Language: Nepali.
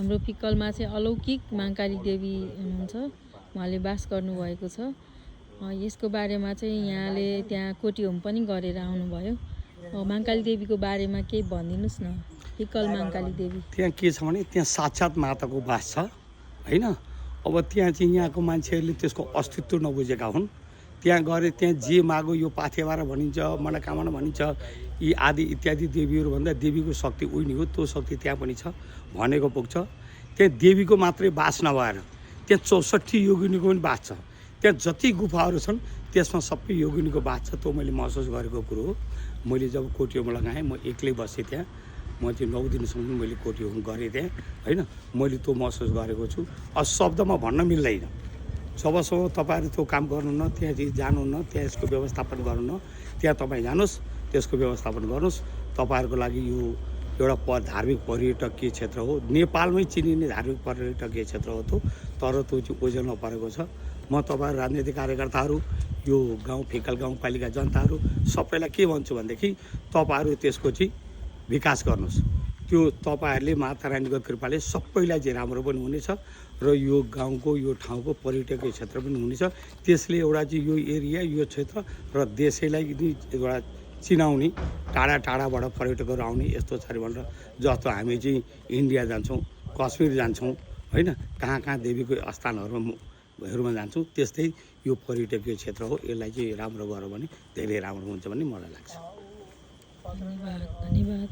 हाम्रो फिक्कलमा चाहिँ अलौकिक महाकाली देवी हुनुहुन्छ, उहाँले बास गर्नुभएको छ। यसको बारेमा चाहिँ यहाँले त्यहाँ कोटी होम पनि गरेर आउनुभयो। महाकाली देवीको बारेमा केही भनिदिनुहोस् न। फिक्कल महाकाली देवी त्यहाँ के छ भने त्यहाँ साक्षात माताको बास छ हैन। अब त्यहाँ चाहिँ यहाँको मान्छेहरूले त्यसको अस्तित्व नबुझेका हुन्। त्यहाँ गरे त्यहाँ जे मागो यो पाथेवारा भनिन्छ, मनोकामना भनिन्छ, यी आदि इत्यादि देवीहरू भन्दा देवीको शक्ति उही नै हो। त्यो शक्ति त्यहाँ पनि छ भनेको पुग्छ। त्यहाँ देवीको मात्रै बास नभएर त्यहाँ 64 योगिनीको पनि बास छ। त्यहाँ जति गुफाहरू छन् त्यसमा सबै योगिनीको बास छ। त्यो मैले महसुस गरेको कुरो हो। मैले जब कोटीहोम लगाएँ म एक्लै बसेँ त्यहाँ। म चाहिँ 9 दिनसम्म मैले कोटीहोम गरेँ त्यहाँ हैन। मैले त्यो महसुस गरेको छु। शब्दमा भन्न मिल्दैन। जबसम्म तपाईँहरू त्यो काम गर्नुहुन्न, त्यहाँ चाहिँ जानुहुन्न, त्यहाँ यसको व्यवस्थापन गर्नुहुन्न, त्यहाँ तपाईँ जानुहोस्, त्यसको व्यवस्थापन गर्नुहोस्। तपाईँहरूको लागि यो एउटा धार्मिक पर्यटकीय क्षेत्र हो। नेपालमै चिनिने धार्मिक पर्यटकीय क्षेत्र हो त्यो। तर त्यो चाहिँ ओझेलमा परेको छ। म तपाईँहरू राजनीतिक कार्यकर्ताहरू, यो गाउँ फिक्कल गाउँपालिका जनताहरू सबैलाई के भन्छु भनेदेखि तपाईँहरू त्यसको चाहिँ विकास गर्नुहोस्। त्यो तपाईँहरूले माता रानीको कृपाले सबैलाई चाहिँ राम्रो पनि हुनेछ र यो गाउँको यो ठाउँको पर्यटकीय क्षेत्र पनि हुनेछ। त्यसले एउटा चाहिँ यो एरिया यो क्षेत्र र देशैलाई एउटा चिनाउने, टाढा टाढाबाट पर्यटकहरू आउने यस्तो छ भनेर। जस्तो हामी चाहिँ इन्डिया जान्छौँ, कश्मीर जान्छौँ हैन, कहाँ कहाँ देवीको स्थानहरूमा जान्छौँ। त्यस्तै यो पर्यटकीय क्षेत्र हो। यसलाई चाहिँ राम्रो गर्यो भने धेरै राम्रो हुन्छ भन्ने मलाई लाग्छ। धन्यवाद।